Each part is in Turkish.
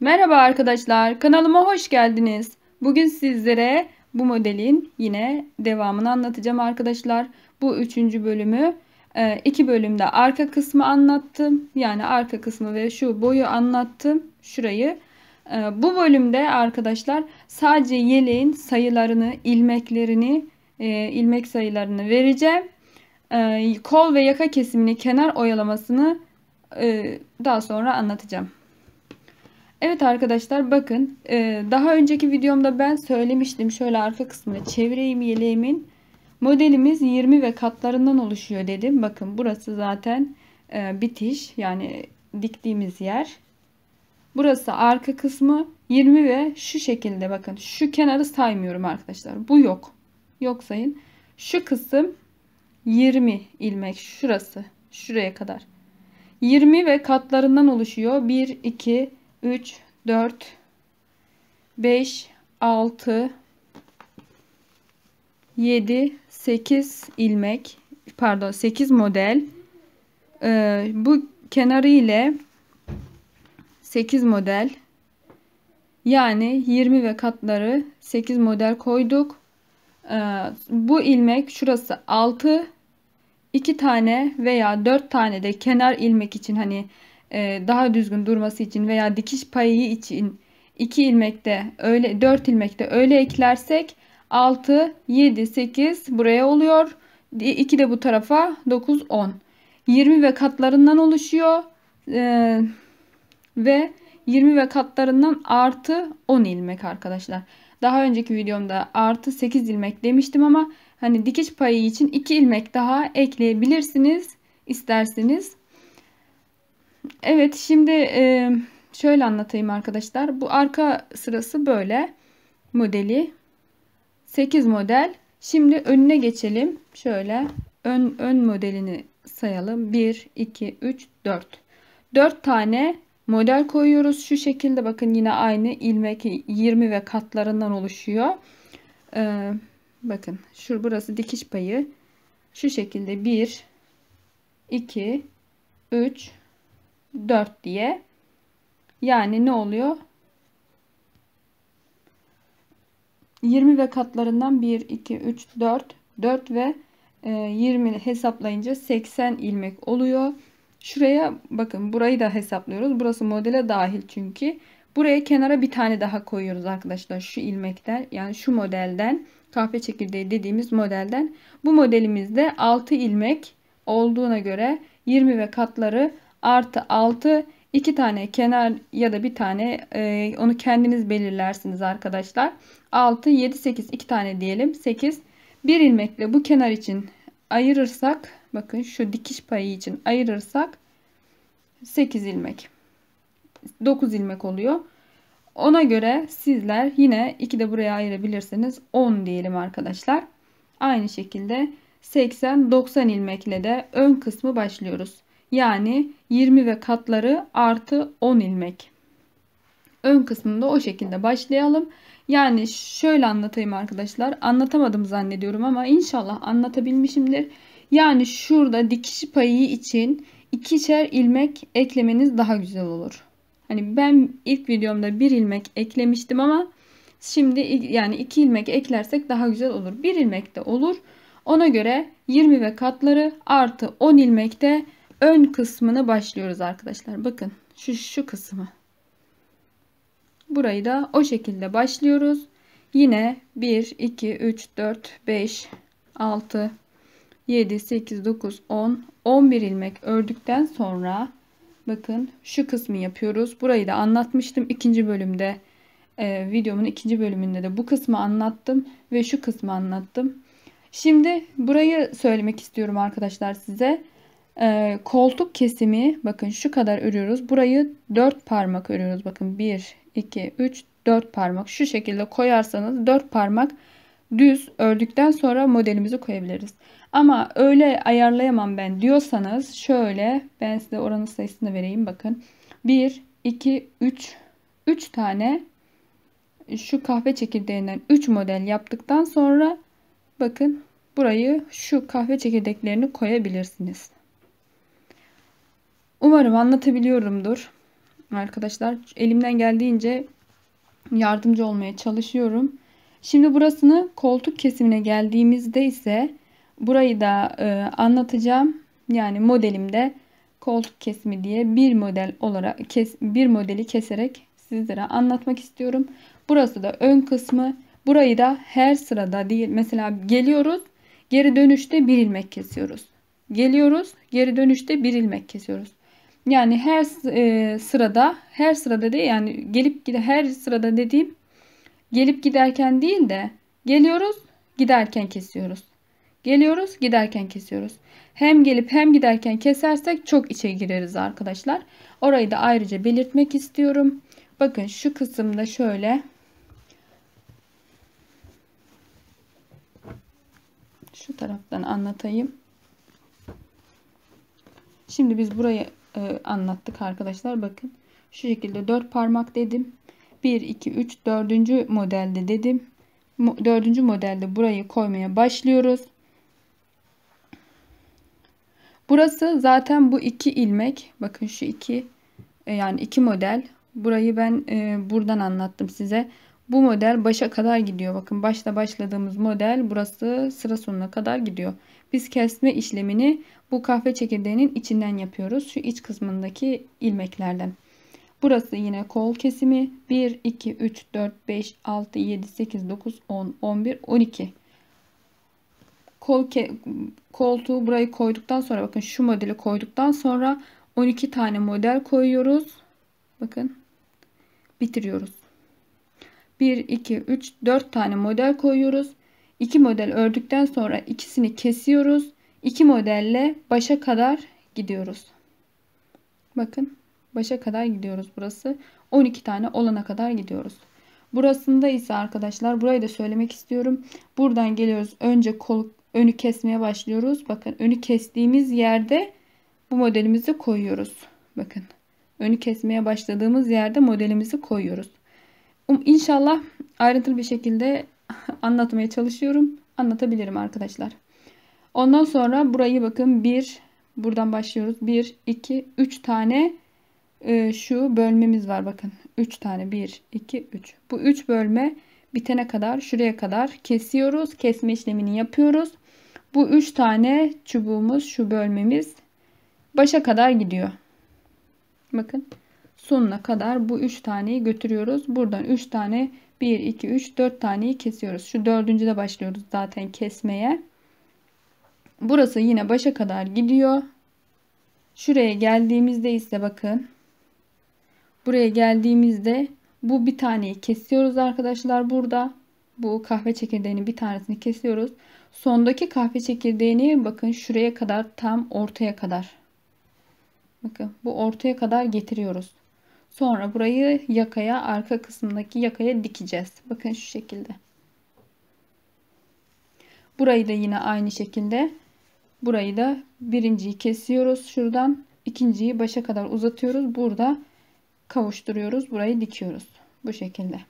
Merhaba arkadaşlar, kanalıma hoş geldiniz. Bugün sizlere bu modelin yine devamını anlatacağım arkadaşlar. Bu üçüncü bölümü iki bölümde arka kısmı anlattım. Yani arka kısmı ve şu boyu anlattım. Şurayı. Bu bölümde arkadaşlar sadece yeleğin sayılarını, ilmeklerini, ilmek sayılarını vereceğim. Kol ve yaka kesimini, kenar oyalamasını daha sonra anlatacağım. Evet arkadaşlar bakın daha önceki videomda ben söylemiştim, şöyle arka kısmını çevireyim yeleğimin. Modelimiz 20 ve katlarından oluşuyor dedim. Bakın burası zaten bitiş, yani diktiğimiz yer. Burası arka kısmı 20 ve şu şekilde, bakın şu kenarı saymıyorum arkadaşlar, bu yok, yok sayın. Şu kısım 20 ilmek, şurası şuraya kadar 20 ve katlarından oluşuyor. 1 2 3 4 5 6 7 8 ilmek, pardon 8 model. Bu kenarı ile 8 model, yani 20 ve katları 8 model koyduk. Bu ilmek şurası 6, 2 tane veya 4 tane de kenar ilmek için, hani daha düzgün durması için veya dikiş payı için 2 ilmekte öyle, 4 ilmekte öyle eklersek 6 7 8 buraya oluyor. 2 de bu tarafa, 9 10. 20 ve katlarından oluşuyor. Ve 20 ve katlarından artı 10 ilmek arkadaşlar. Daha önceki videomda artı 8 ilmek demiştim ama hani dikiş payı için 2 ilmek daha ekleyebilirsiniz isterseniz. Evet, şimdi şöyle anlatayım arkadaşlar. Bu arka sırası böyle modeli, 8 model. Şimdi önüne geçelim. Şöyle ön modelini sayalım. 1 2 3 4. 4 tane model koyuyoruz şu şekilde. Bakın yine aynı ilmek 20 ve katlarından oluşuyor. Bakın burası dikiş payı. Şu şekilde 1 2 3 4 diye. Yani ne oluyor? 20 ve katlarından 1 2 3 4 4 ve 20 hesaplayınca 80 ilmek oluyor. Şuraya bakın, burayı da hesaplıyoruz. Burası modele dahil çünkü. Buraya kenara bir tane daha koyuyoruz arkadaşlar. Şu ilmekten, yani şu modelden, kahve çekirdeği dediğimiz modelden. Bu modelimizde 6 ilmek olduğuna göre 20 ve katları artı 6, 2 tane kenar ya da bir tane, onu kendiniz belirlersiniz arkadaşlar. 6 7 8, 2 tane diyelim, 8. Bir ilmekle bu kenar için ayırırsak, bakın şu dikiş payı için ayırırsak 8 ilmek, 9 ilmek oluyor. Ona göre sizler yine 2 de buraya ayırabilirsiniz, 10 diyelim arkadaşlar. Aynı şekilde 80-90 ilmekle de ön kısmı başlıyoruz. Yani 20 ve katları artı 10 ilmek. Ön kısmında o şekilde başlayalım. Yani şöyle anlatayım arkadaşlar. Anlatamadım zannediyorum ama inşallah anlatabilmişimdir. Yani şurada dikiş payı için ikişer ilmek eklemeniz daha güzel olur. Hani ben ilk videomda bir ilmek eklemiştim ama şimdi yani 2 ilmek eklersek daha güzel olur. Bir ilmek de olur. Ona göre 20 ve katları artı 10 ilmekte ön kısmını başlıyoruz arkadaşlar. Bakın şu kısmı. Burayı da o şekilde başlıyoruz. Yine 1 2 3 4 5 6 7 8 9 10 11 ilmek ördükten sonra bakın şu kısmı yapıyoruz. Burayı da anlatmıştım ikinci bölümde. Videomun ikinci bölümünde de bu kısmı anlattım ve şu kısmı anlattım. Şimdi burayı söylemek istiyorum arkadaşlar size. Koltuk kesimi, bakın şu kadar örüyoruz. Burayı 4 parmak örüyoruz. Bakın 1 2 3 4 parmak şu şekilde koyarsanız 4 parmak düz ördükten sonra modelimizi koyabiliriz. Ama öyle ayarlayamam ben diyorsanız şöyle, ben size oranın sayısını vereyim. Bakın 1 2 3 tane şu kahve çekirdeğinden 3 model yaptıktan sonra bakın burayı, şu kahve çekirdeklerini koyabilirsiniz. Umarım anlatabiliyorumdur. arkadaşlar. Elimden geldiğince yardımcı olmaya çalışıyorum. Şimdi burasını koltuk kesimine geldiğimizde ise burayı da anlatacağım. Yani modelimde koltuk kesimi diye bir model olarak bir modeli keserek sizlere anlatmak istiyorum. Burası da ön kısmı. Burayı da her sırada değil. Mesela geliyoruz, geri dönüşte bir ilmek kesiyoruz. Geliyoruz, geri dönüşte bir ilmek kesiyoruz. Yani her sırada değil, yani her sırada dediğim gelip giderken değil de geliyoruz, giderken kesiyoruz. Geliyoruz, giderken kesiyoruz. Hem gelip hem giderken kesersek çok içe gireriz arkadaşlar. Orayı da ayrıca belirtmek istiyorum. Bakın şu kısımda şöyle şu taraftan anlatayım. Şimdi biz burayı anlattık arkadaşlar. Bakın şu şekilde 4 parmak dedim. 1, 2, 3, 4. modelde dedim. 4. modelde burayı koymaya başlıyoruz. Burası zaten bu 2 ilmek. Bakın şu 2 yani 2 model. Burayı ben buradan anlattım size. Bu model başa kadar gidiyor. Bakın başta başladığımız model burası sıra sonuna kadar gidiyor. Biz kesme işlemini bu kahve çekirdeğinin içinden yapıyoruz. Şu iç kısmındaki ilmeklerden. Burası yine kol kesimi. 1, 2, 3, 4, 5, 6, 7, 8, 9, 10, 11, 12. Koltuğu burayı koyduktan sonra bakın şu modeli koyduktan sonra 12 tane model koyuyoruz. Bakın bitiriyoruz. 1, 2, 3, 4 tane model koyuyoruz. 2 model ördükten sonra ikisini kesiyoruz. 2 modelle başa kadar gidiyoruz. Bakın başa kadar gidiyoruz burası. 12 tane olana kadar gidiyoruz. Burasında ise arkadaşlar burayı da söylemek istiyorum. Buradan geliyoruz. Önce önü kesmeye başlıyoruz. Bakın önü kestiğimiz yerde bu modelimizi koyuyoruz. Bakın önü kesmeye başladığımız yerde modelimizi koyuyoruz. İnşallah ayrıntılı bir şekilde anlatmaya çalışıyorum. Anlatabilirim arkadaşlar. Ondan sonra burayı bakın buradan başlıyoruz. 1, 2, 3 tane şu bölmemiz var. Bakın 3 tane 1, 2, 3. Bu 3 bölme bitene kadar şuraya kadar kesiyoruz. Kesme işlemini yapıyoruz. Bu 3 tane çubuğumuz şu bölmemiz başa kadar gidiyor. Bakın sonuna kadar bu 3 taneyi götürüyoruz. Buradan 3 tane 1, 2, 3, 4 taneyi kesiyoruz. Şu dördüncüde başlıyoruz zaten kesmeye. Burası yine başa kadar gidiyor. Şuraya geldiğimizde ise bakın. Buraya geldiğimizde bu bir taneyi kesiyoruz arkadaşlar burada. Bu kahve çekirdeğinin bir tanesini kesiyoruz. Sondaki kahve çekirdeğini bakın şuraya kadar tam ortaya kadar. Bakın bu ortaya kadar getiriyoruz. Sonra burayı yakaya arka kısmındaki yakaya dikeceğiz. Bakın şu şekilde. Burayı da yine aynı şekilde. Burayı da birinciyi kesiyoruz şuradan. İkinciyi başa kadar uzatıyoruz. Burada kavuşturuyoruz. Burayı dikiyoruz. Bu şekilde.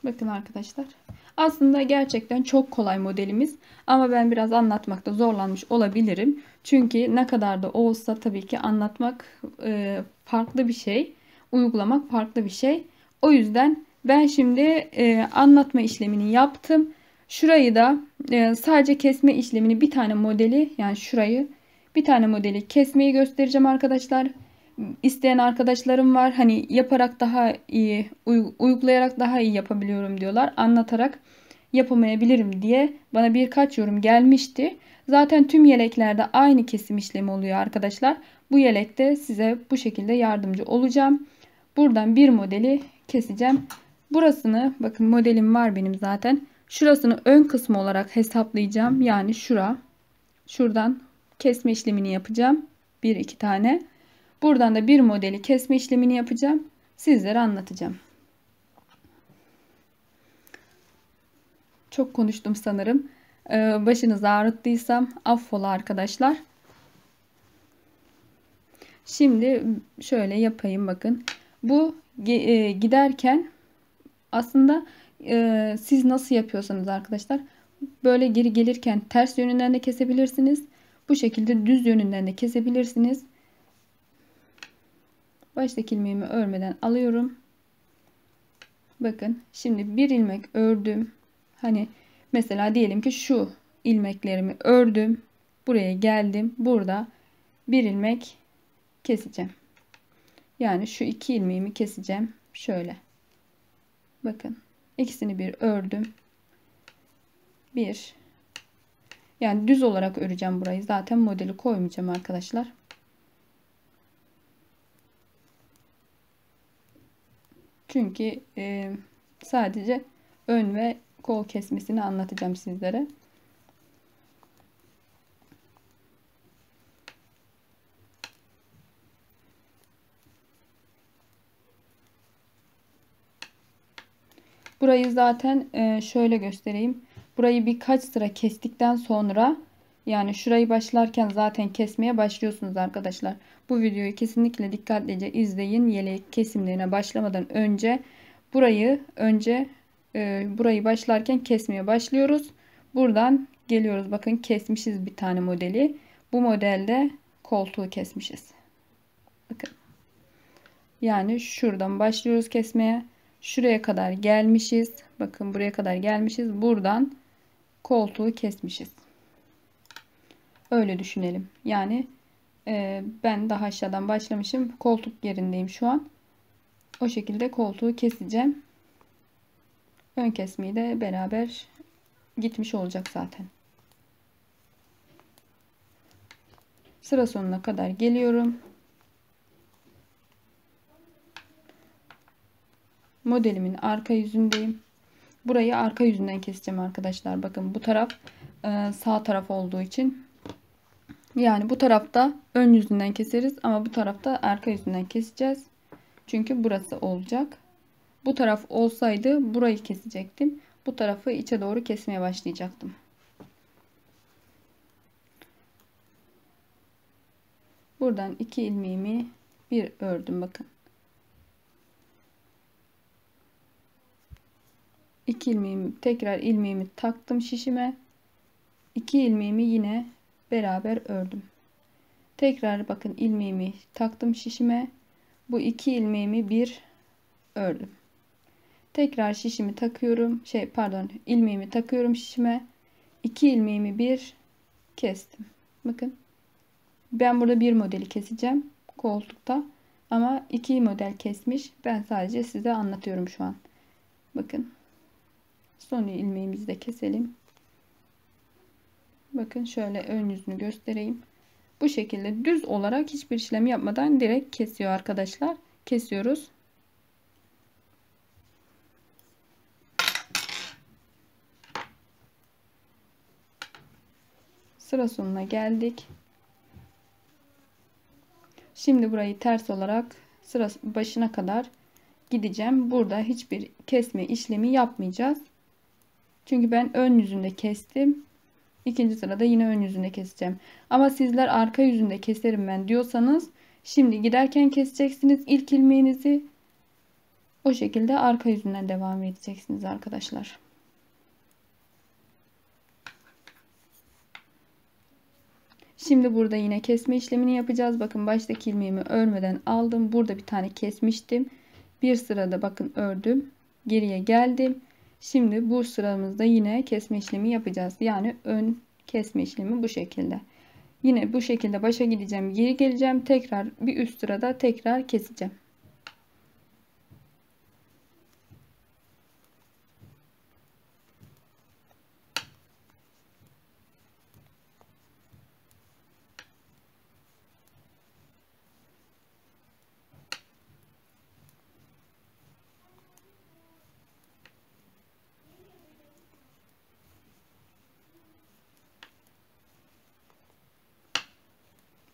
Bakın arkadaşlar. Aslında gerçekten çok kolay modelimiz. Ama ben biraz anlatmakta zorlanmış olabilirim. Çünkü ne kadar da olsa tabii ki anlatmak farklı bir şey. Uygulamak farklı bir şey. O yüzden ben şimdi anlatma işlemini yaptım. Şurayı da sadece kesme işlemini bir tane modeli yani şurayı bir tane modeli kesmeyi göstereceğim arkadaşlar. İsteyen arkadaşlarım var. Hani yaparak daha iyi, uygulayarak daha iyi yapabiliyorum diyorlar. Anlatarak yapamayabilirim diye bana birkaç yorum gelmişti. Zaten tüm yeleklerde aynı kesim işlemi oluyor arkadaşlar. Bu yelekte size bu şekilde yardımcı olacağım. Buradan bir modeli keseceğim. Burasını bakın modelim var benim zaten. Şurasını ön kısmı olarak hesaplayacağım. Yani şuradan kesme işlemini yapacağım. 1-2 tane. Buradan da bir modeli kesme işlemini yapacağım. Sizlere anlatacağım. Çok konuştum sanırım. Başınızı ağrıttıysam affola arkadaşlar. Şimdi şöyle yapayım bakın. Bu giderken aslında siz nasıl yapıyorsanız arkadaşlar böyle geri gelirken ters yönünden de kesebilirsiniz. Bu şekilde düz yönünden de kesebilirsiniz. Baştaki ilmeğimi örmeden alıyorum. Bakın şimdi bir ilmek ördüm. Hani mesela diyelim ki şu ilmeklerimi ördüm. Buraya geldim. Burada bir ilmek keseceğim. Yani şu iki ilmeğimi keseceğim. Şöyle. Bakın. İkisini bir ördüm. Bir. Yani düz olarak öreceğim burayı. Zaten modeli koymayacağım arkadaşlar. Çünkü sadece ön ve kol kesmesini anlatacağım sizlere. Burayı zaten şöyle göstereyim. Burayı birkaç sıra kestikten sonra, yani şurayı başlarken zaten kesmeye başlıyorsunuz arkadaşlar. Bu videoyu kesinlikle dikkatlice izleyin. Yelek kesimlerine başlamadan önce burayı başlarken kesmeye başlıyoruz. Buradan geliyoruz. Bakın kesmişiz bir tane modeli. Bu modelde koltuğu kesmişiz. Bakın. Yani şuradan başlıyoruz kesmeye. Şuraya kadar gelmişiz. Bakın buraya kadar gelmişiz. Buradan koltuğu kesmişiz. Öyle düşünelim. Yani ben daha aşağıdan başlamışım. Koltuk yerindeyim şu an. O şekilde koltuğu keseceğim. Ön kesmeyi de beraber gitmiş olacak zaten. Sıra sonuna kadar geliyorum. Modelimin arka yüzündeyim. Burayı arka yüzünden keseceğim arkadaşlar. Bakın bu taraf sağ taraf olduğu için, yani bu tarafta ön yüzünden keseriz ama bu tarafta arka yüzünden keseceğiz. Çünkü burası olacak. Bu taraf olsaydı burayı kesecektim. Bu tarafı içe doğru kesmeye başlayacaktım. Buradan iki ilmeğimi bir ördüm bakın. İki ilmeğimi tekrar ilmeğimi taktım şişime. İki ilmeğimi yine beraber ördüm. Tekrar bakın ilmeğimi taktım şişime. Bu iki ilmeğimi bir ördüm. Tekrar şişimi takıyorum. İlmeğimi takıyorum şişime. İki ilmeğimi bir kestim. Bakın. Ben burada bir modeli keseceğim koltukta. Ama iki model kesmiş. Ben sadece size anlatıyorum şu an. Bakın. Son ilmeğimizi de keselim. Bakın şöyle ön yüzünü göstereyim. Bu şekilde düz olarak hiçbir işlem yapmadan direkt kesiyor arkadaşlar. Kesiyoruz. Sıra sonuna geldik. Şimdi burayı ters olarak sıra başına kadar gideceğim. Burada hiçbir kesme işlemi yapmayacağız. Çünkü ben ön yüzünde kestim. İkinci sırada yine ön yüzünde keseceğim. Ama sizler arka yüzünde keserim ben diyorsanız şimdi giderken keseceksiniz ilk ilmeğinizi. O şekilde arka yüzünden devam edeceksiniz arkadaşlar. Şimdi burada yine kesme işlemini yapacağız. Bakın baştaki ilmeğimi örmeden aldım. Burada bir tane kesmiştim. Bir sırada bakın ördüm. Geriye geldim. Şimdi bu sıramızda yine kesme işlemi yapacağız. Yani ön kesme işlemi bu şekilde. Yine bu şekilde başa gideceğim. Geri geleceğim. Tekrar bir üst sırada tekrar keseceğim.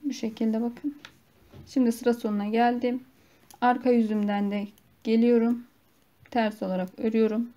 Bu şekilde bakın. Şimdi sıra sonuna geldim. Arka yüzümden de geliyorum. Ters olarak örüyorum.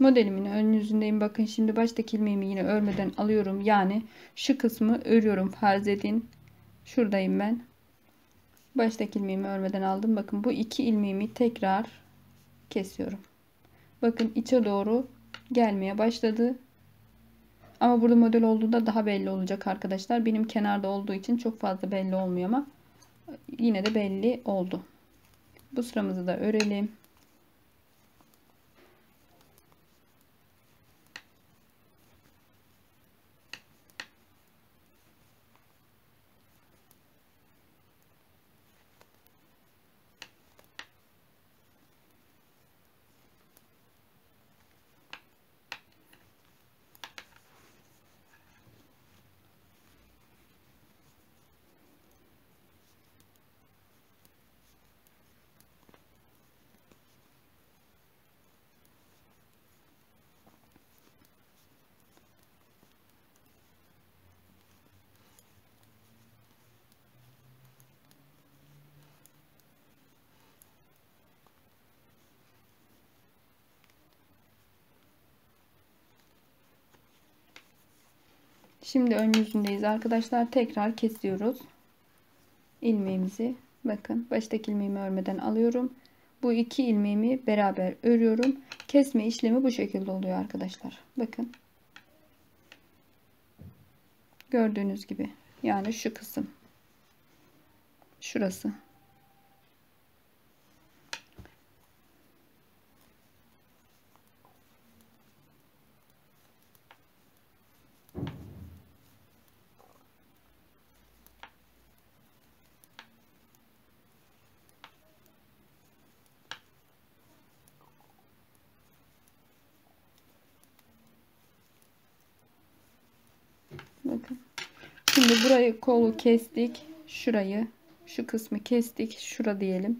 Modelimin ön yüzündeyim. Bakın şimdi baştaki ilmeğimi yine örmeden alıyorum. Yani şu kısmı örüyorum. Farz edin. Şuradayım ben. Baştaki ilmeğimi örmeden aldım. Bakın bu iki ilmeğimi tekrar kesiyorum. Bakın içe doğru gelmeye başladı. Ama burada model olduğunda daha belli olacak arkadaşlar. Benim kenarda olduğu için çok fazla belli olmuyor ama yine de belli oldu. Bu sıramızı da örelim. Şimdi ön yüzündeyiz arkadaşlar. Tekrar kesiyoruz ilmeğimizi. Bakın baştaki ilmeğimi örmeden alıyorum. Bu iki ilmeğimi beraber örüyorum. Kesme işlemi bu şekilde oluyor arkadaşlar. Bakın. Gördüğünüz gibi. Yani şu kısım. Şurası. Bakın. Şimdi burayı kolu kestik. Şurayı, şu kısmı kestik. Şura diyelim.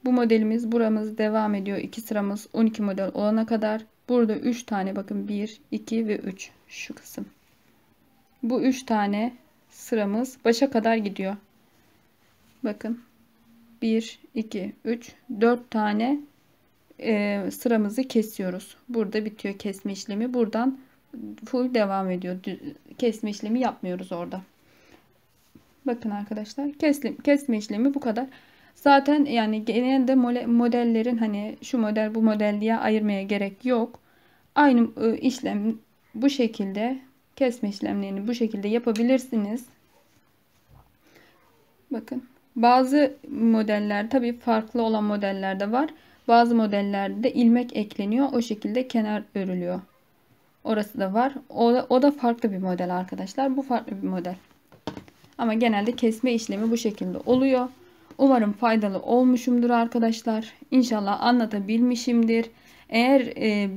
Bu modelimiz buramız devam ediyor. 2 sıramız 12 model olana kadar. Burada 3 tane bakın 1, 2 ve 3 şu kısım. Bu 3 tane sıramız başa kadar gidiyor. Bakın 1, 2, 3, 4 tane sıramızı kesiyoruz. Burada bitiyor kesme işlemi. Buradan full devam ediyor. Kesme işlemi yapmıyoruz orada. Bakın arkadaşlar kesme işlemi bu kadar. Zaten yani genelde modellerin hani şu model bu model diye ayırmaya gerek yok. Aynı işlem bu şekilde kesme işlemlerini bu şekilde yapabilirsiniz. Bakın bazı modeller tabii farklı olan modeller de var. Bazı modellerde ilmek ekleniyor. O şekilde kenar örülüyor. Orası da var. O da farklı bir model arkadaşlar. Bu farklı bir model. Ama genelde kesme işlemi bu şekilde oluyor. Umarım faydalı olmuşumdur arkadaşlar. İnşallah anlatabilmişimdir. Eğer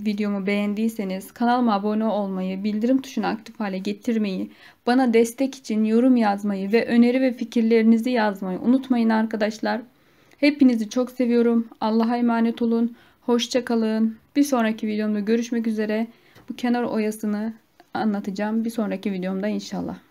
videomu beğendiyseniz kanalıma abone olmayı, bildirim tuşunu aktif hale getirmeyi, bana destek için yorum yazmayı ve öneri ve fikirlerinizi yazmayı unutmayın arkadaşlar. Hepinizi çok seviyorum. Allah'a emanet olun. Hoşça kalın. Bir sonraki videomda görüşmek üzere. Bu kenar oyasını anlatacağım bir sonraki videomda inşallah.